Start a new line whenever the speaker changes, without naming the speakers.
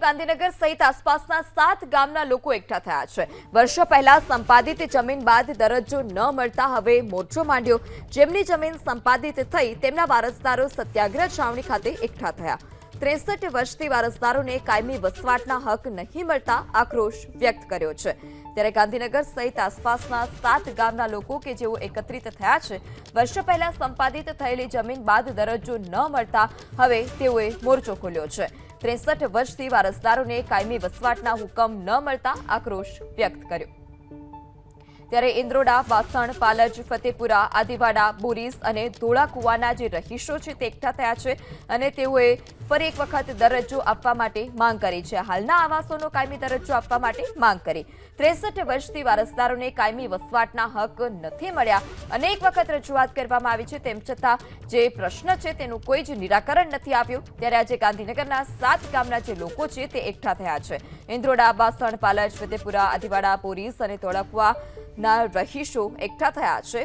ગાંધીનગર સહિત આસપાસના 7 ગામના લોકો એકઠા થયા છે। વર્ષો પહેલા સંપાદિત જમીન બાદ દરજ્જો ન મળતા હવે મોરચો માંડ્યો। જેમની જમીન સંપાદિત થઈ તેમના વારસદારો સત્યાગ્રહ છાવણી ખાતે એકઠા થયા। 63 વર્ષથી વારસદારોને કાયમી વસવાટના હક નહીં મળતા આક્રોશ વ્યક્ત કર્યો છે। ત્યારે ગાંધીનગર સહિત આસપાસના 7 ગામના લોકો કે જેઓ એકત્રિત થયા છે, વર્ષો પહેલા સંપાદિત થયેલી જમીન બાદ દરજ્જો ન મળતા હવે તેઓએ મોરચો ખોલ્યો છે। 63 વર્ષથી વારસદારોને કાયમી વસવાટના હુકમ ન મળતા આક્રોશ વ્યક્ત કર્યો। ત્યારે ઇન્દ્રોડા, વાસણ, પાલજ, ફતેપુરા, આદિવાડા, બોરીસ અને ધોળાકુવાના જે રહીશો છે તે એકઠા થયા છે અને તેઓએ ફરી એક વખત દરજ્જો આપવા માટે માંગ કરી છે। હાલના આવાસોનો કાયમી દરજ્જો આપવા માટે માંગ કરી। 63 વર્ષથી વારસદારોને કાયમી વસવાટના હક નથી મળ્યા। અનેક વખત રજૂઆત કરવામાં આવી છે, તેમ છતાં જે પ્રશ્ન છે તેનું કોઈ જ નિરાકરણ નથી આવ્યું। ત્યારે આજે ગાંધીનગરના 7 ગામના જે લોકો છે તે એકઠા થયા છે। ઇન્દ્રોડા, વાસણ, પાલજ, ફતેપુરા, આદિવાડા, બોરીસ અને ધોળાકુવા ના રહીશો એકઠા થયા છે।